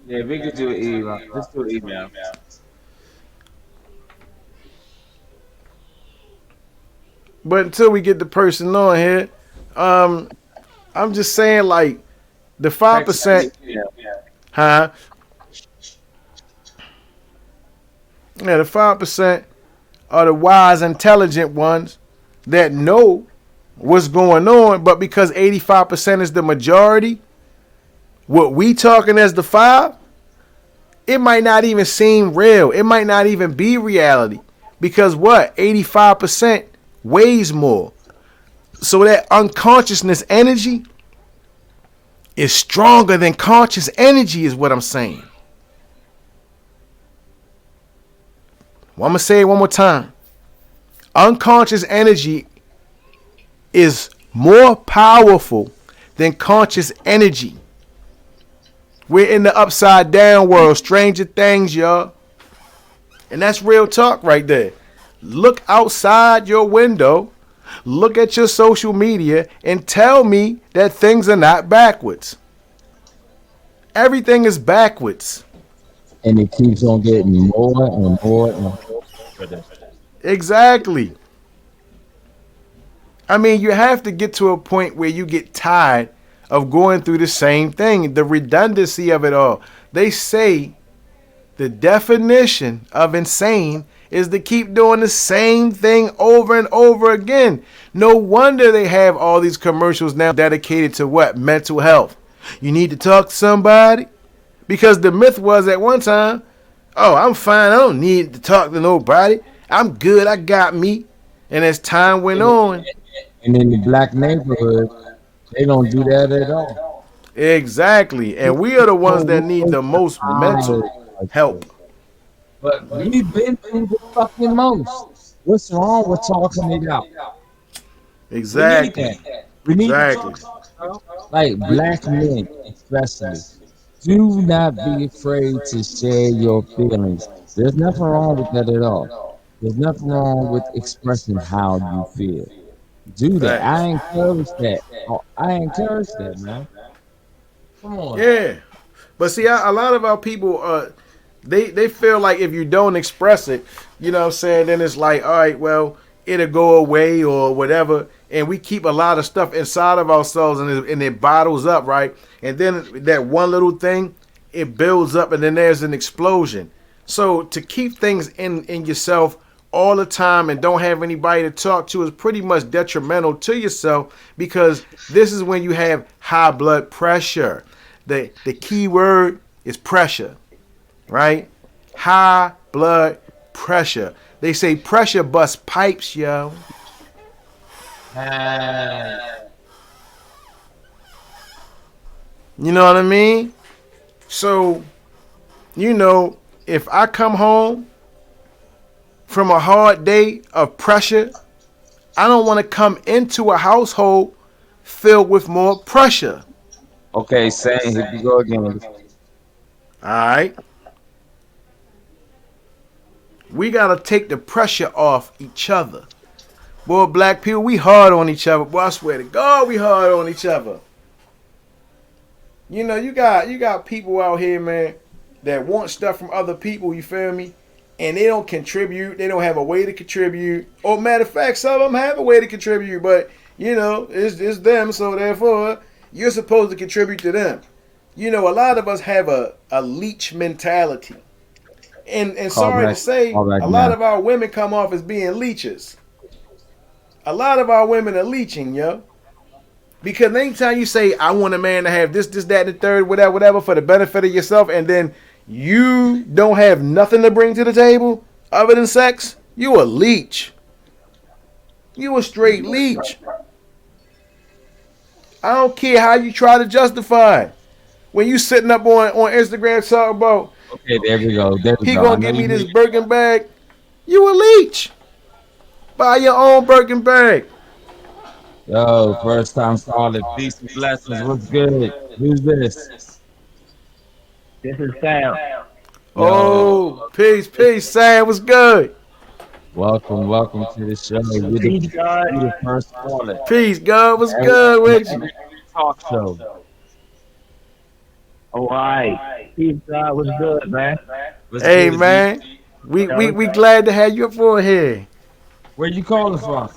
Yeah, we could do an email. Let's do an email. But until we get the person on here, um, I'm just saying like the five Text me percent, if you have. huh? Yeah, the 5% are the wise, intelligent ones that know what's going on. But because 85% is the majority, what we talking as the five, it might not even seem real. It might not even be reality. Because what? 85% weighs more. So that unconsciousness energy is stronger than conscious energy, is what I'm saying. Well, I'm going to say it one more time. Unconscious energy is more powerful than conscious energy. We're in the upside down world, stranger things, y'all. And that's real talk right there. Look outside your window, look at your social media, and tell me that things are not backwards. Everything is backwards. And it keeps on getting more and more and more better. Exactly. I mean, you have to get to a point where you get tired of going through the same thing, the redundancy of it all. They say the definition of insane is to keep doing the same thing over and over again. No wonder they have all these commercials now dedicated to what? Mental health. You need to talk to somebody. Because the myth was at one time, oh, I'm fine. I don't need to talk to nobody. I'm good. I got me. And as time went And, on, and in the black neighborhood, they don't do that at all. exactly. And we are It's the ones so that need the most mental like help. that. But we've been through the fucking most. What's wrong with talking it out? We need Exactly. that. We need to Exactly. talk about like black men, especially. Do not be afraid to share your feelings. There's nothing wrong with that at all. There's nothing wrong with expressing how you feel. Do that. I Facts. encourage that. Oh, I encourage that, man. Come on. Yeah. But see, a lot of our people, they feel like if you don't express it, you know what I'm saying, then it's like, all right, well, it'll go away or whatever. And we keep a lot of stuff inside of ourselves and it bottles up, right? And then that one little thing, it builds up and then there's an explosion. So to keep things in yourself all the time and don't have anybody to talk to is pretty much detrimental to yourself because this is when you have high blood pressure. The key word is pressure, right? High blood pressure. They say pressure busts pipes, yo. Ah, You know what I mean? So, you know, if I come home from a hard day of pressure, I don't want to come into a household filled with more pressure. okay, saying here we go again. All right? We got to take the pressure off each other. Boy, black people, we hard on each other. Boy, I swear to God, we hard on each other. You know, you got people out here, man, that want stuff from other people, you feel me? And they don't contribute. They don't have a way to contribute. Or matter of fact, some of them have a way to contribute, but you know, it's them, so therefore you're supposed to contribute to them. You know, a lot of us have a leech mentality. And Call sorry to back. say, Call back a lot now. of our women come off as being leeches. A lot of our women are leeching, yo. Because anytime you say, I want a man to have this, that, and the third, whatever, whatever, for the benefit of yourself, and then you don't have nothing to bring to the table other than sex, you a leech. You a straight leech. I don't care how you try to justify it. When you sitting up on Instagram talking about, Okay, there we go. There we he go. I gonna know give me you this hear. Birkin bag, you a leech. Buy your own Birkin bag. Yo, first time caller. Peace and blessings. What's good? Who's this? This is Sam. Yo, Oh, peace, Sam, what's good? welcome to the show. Peace, God. You the first caller. Peace, God, what's Every, good on the with you? Every talk show. All right. Peace, God. What's good, man? What's Hey, good, G? man, we, Yo, we, we glad to have you up on here. Where you calling from?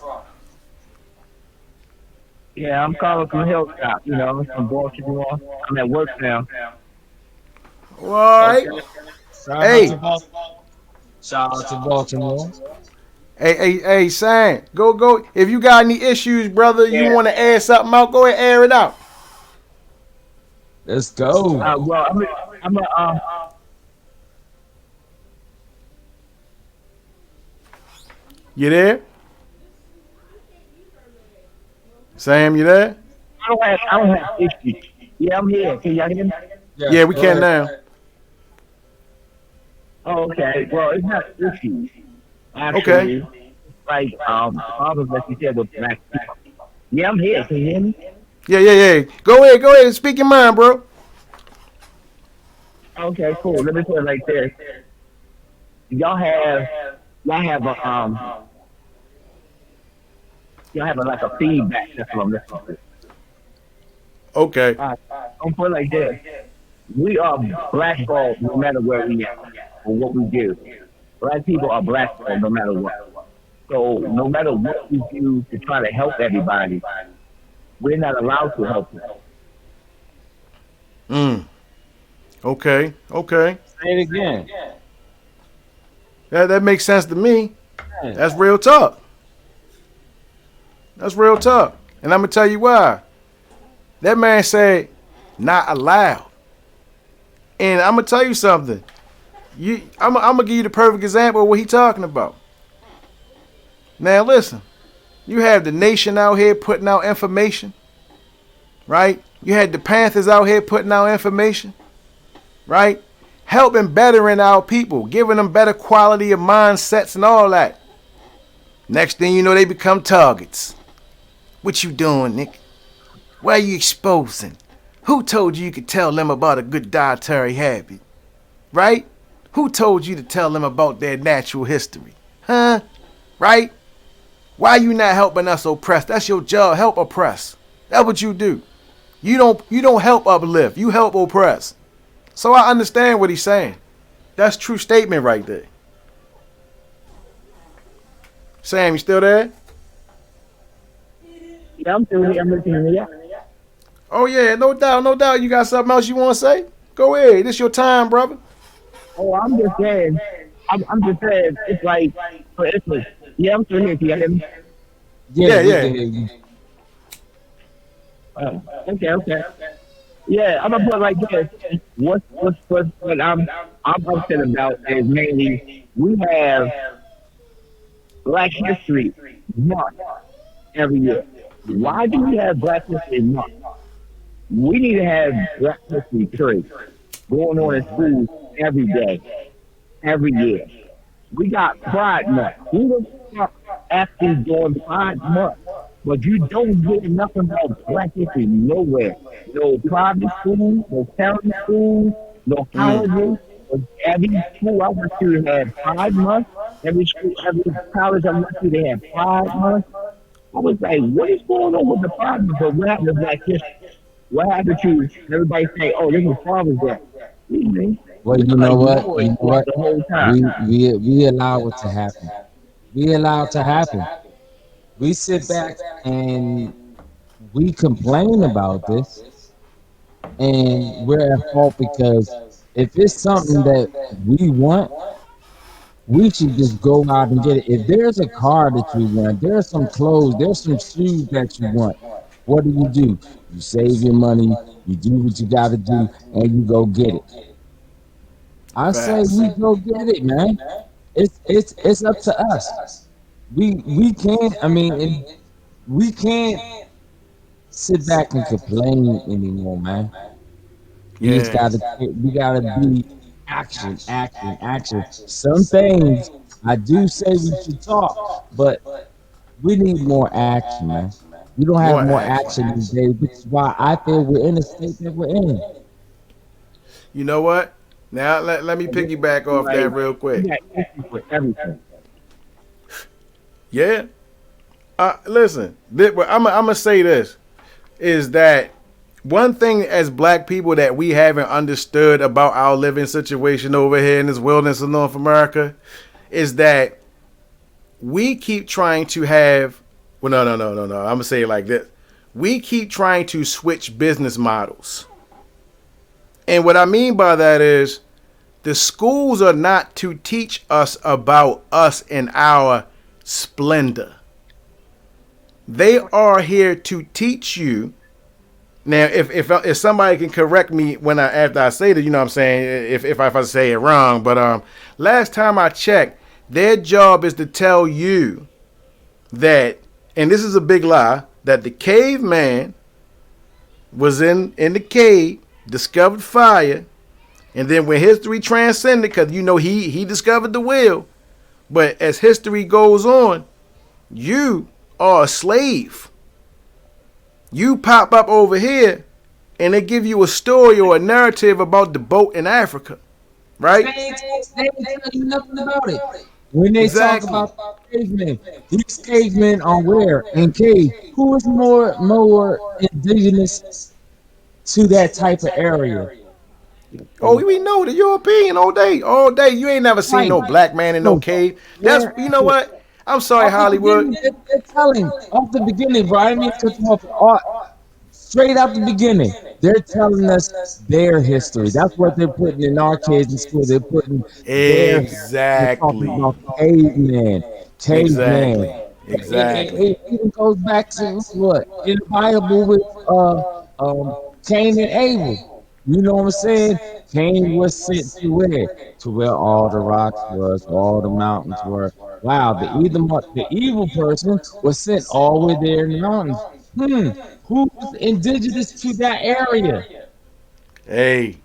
Yeah, I'm calling from Hilltop. From Baltimore. I'm at work now. All right. Okay. Shout out to Hey, Baltimore. Shout out to Baltimore. hey, Sam, go. If you got any issues, brother, you Yeah. want to air something out, go ahead, air it out. Let's go. Well, I'm a. You there? Sam, you there? I don't have issues. Yeah, I'm here. Can y'all hear me? Yeah, Yes, we go can ahead. now. Oh, okay. Well, it's not issues. Okay. Actually, like problems that you said with black people. Yeah, I'm here. Can you hear me? Yeah. Go ahead. Speak your mind, bro. Okay, cool. Let me put it like this. Y'all have y'all have a y'all have like a feedback. That's what I'm listening to. Okay. I'm put it like this. We are blackballed no matter where we at or what we do. Black people are blackballed no matter what. So no matter what we do to try to help everybody, we're not allowed to help them. Mm. Okay. Say it again. That makes sense to me. Man, That's real talk. That's real talk. And I'm gonna tell you why. That man said, "Not allowed." And I'm gonna tell you something. I'm gonna give you the perfect example of what he talking about. Now listen, you have the nation out here putting out information, right? You had the Panthers out here putting out information, right? Helping bettering our people, giving them better quality of mindsets and all that. Next thing you know, they become targets. What you doing, Nick? Why are you exposing? Who told you could tell them about a good dietary habit? Right? Who told you to tell them about their natural history? Huh? Right? Why you not helping us oppress? That's your job. Help oppress. That's what you do. You don't help uplift. You help oppress. So I understand what he's saying. That's true statement right there. Sam, you still there? Yeah, I'm still here. I'm listening to you. Oh yeah, no doubt, no doubt. You got something else you want to say? Go ahead. This your time, brother. Oh, I'm just saying. I'm just saying. It's like, for instance, yeah, I'm still here. Can you hear me? yeah, Yeah, we yeah. can hear you. Okay. Yeah, I'm gonna put it like this. What I'm upset about is mainly we have Black History Month every year. Why do we have Black History Month? We need to have Black History Tree going on in schools every day, every year. We got Pride Month. Who the fuck actually doing Pride Month? But you don't get nothing about Black history nowhere. No private schools, no county schools, no Mm. colleges. But every school I went to had Pride Month. Every school, every college I went to, they had Pride Month. I was like, what is going on with the Pride Month? But what happened to Black history? What happened to everybody say, oh, this is Father's Day? Well, We you gonna know what? ignore You it know throughout what? the whole time. We allow it to happen. We allow it to happen. We sit back and we complain about this, and we're at fault because if it's something that we want, we should just go out and get it. If there's a car that you want, there's some clothes, there's some shoes that you want. What do? You save your money, you do what you got to do, and you go get it. I say Facts. we go get it, man. It's up to us. We can't. I mean, we can't sit back and complain anymore, man. We just Yeah. gotta be action. Some things I do say we should talk, but we need more action, man. We don't have More more action. action these days, which is why I feel we're in the state that we're in. You know what? Now let me piggyback off that Like, real we quick. got issues with everything. Yeah. Listen, I'm gonna say this is that one thing as black people that we haven't understood about our living situation over here in this wilderness of North America is that we keep trying to have. Well, no. I'm gonna say it like this: we keep trying to switch business models. And what I mean by that is the schools are not to teach us about us and our splendor. They are here to teach you. Now, if somebody can correct me when after I say that, you know what I'm saying, if I say it wrong, but last time I checked, their job is to tell you that, and this is a big lie, that the caveman was in the cave, discovered fire, and then when history transcended, because you know he discovered the wheel, but as history goes on, you are a slave. You pop up over here, and they give you a story or a narrative about the boat in Africa, right? They ain't tell you nothing about it. When they talk Exactly. about cavemen, these cavemen are where in cave. Who is more indigenous to that type of area? Oh, we know the European all day, all day. You ain't never seen Right. no black man in no So cave. That's where you know what? I'm sorry, off the Hollywood. beginning, they're telling off the beginning, bro. I didn't mean to cut them off. Straight out the beginning, they're telling us their history. That's what they're putting in our kids in school. They're putting their history. They're talking Exactly. about caveman, caveman. Exactly. It Exactly. even goes back to what in the Bible with Cain and Abel. You know what I'm saying? Cain was sent to where? To where all the rocks was, all the mountains were. Wow, the evil person was sent all the way there in the mountains. Who's indigenous to that area? Hey,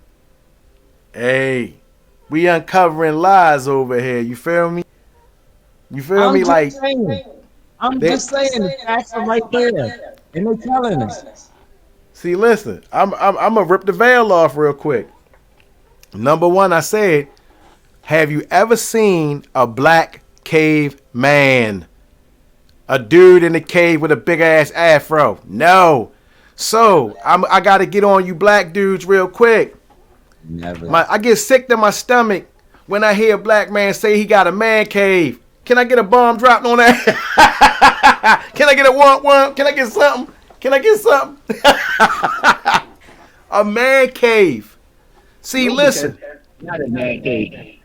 hey. We uncovering lies over here. You feel me? You feel I'm me? just Like saying. I'm they just saying the facts are right there. And they're telling us. see. Listen, I'm gonna rip the veil off real quick. Number one, I said, have you ever seen a black caveman? A dude in the cave with a big ass afro? No. So I gotta get on you black dudes real quick. Never. I get sick to my stomach when I hear a black man say he got a man cave. Can I get a bomb dropped on that? Can I get a womp? Can I get something? Can I get something? A man cave. See, No, because listen. not a man cave.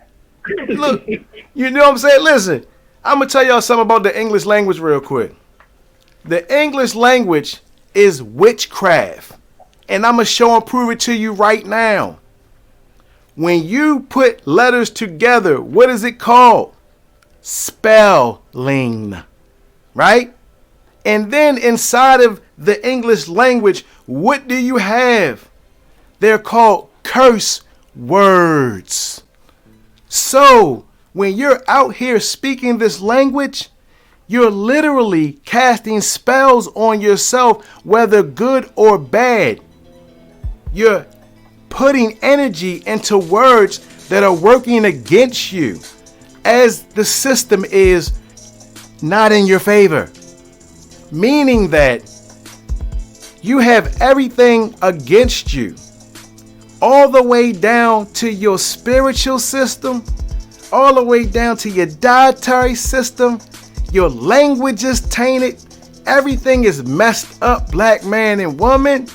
Look, you know what I'm saying? Listen, I'm going to tell y'all something about the English language real quick. The English language is witchcraft. And I'm going to show and prove it to you right now. When you put letters together, what is it called? Spelling. Right? And then inside of the English language, what do you have? They're called curse words. So, when you're out here speaking this language, you're literally casting spells on yourself, whether good or bad. You're putting energy into words that are working against you, as the system is not in your favor. Meaning that you have everything against you, all the way down to your spiritual system, all the way down to your dietary system. Your language is tainted. Everything is messed up, black man and woman.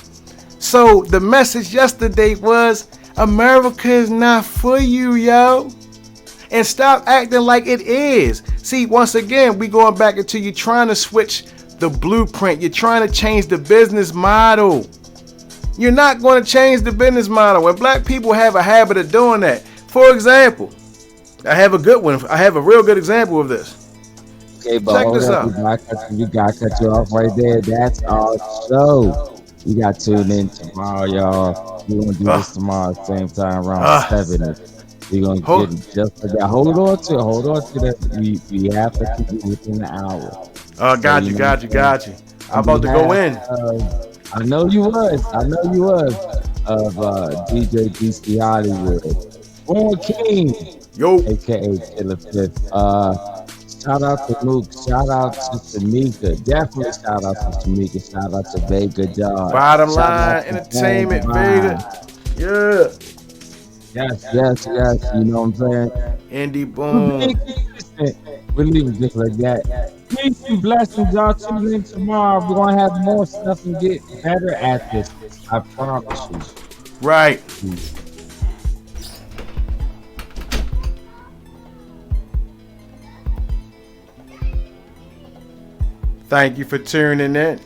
So the message yesterday was, America is not for you, yo. And stop acting like it is. See, once again, we going back into you trying to switch the blueprint. You're trying to change the business model. You're not going to change the business model. When black people have a habit of doing that. For example, I have a good one. I have a real good example of this. Okay, but Check hold this up. out. We got to cut you off right there. That's our show. You got to tune in tomorrow, y'all. We're going to do Uh, this tomorrow, same time, around uh, 7. We're going to hold, get just like that. Hold on to that. We have to keep it within the hour. So, got you you, know what got I'm you, saying? got you. I'm On about to go behalf in. of, I know you was, of DJ DC Hollywood. Born King, Yo. aka Killer Fifth. Shout out to Mook. Shout out to Tamika. Definitely shout out to Tamika. Shout out to Vega John. Bottom Shout out line, to Bang entertainment, Vega. Vine. Yeah. Yes. You know what I'm saying? Indie We're being Boom. consistent. We leave it just like that. Peace and blessings. Y'all tune in tomorrow. We're gonna have more stuff and get better at this. I promise you. Right. Thank you for tuning in.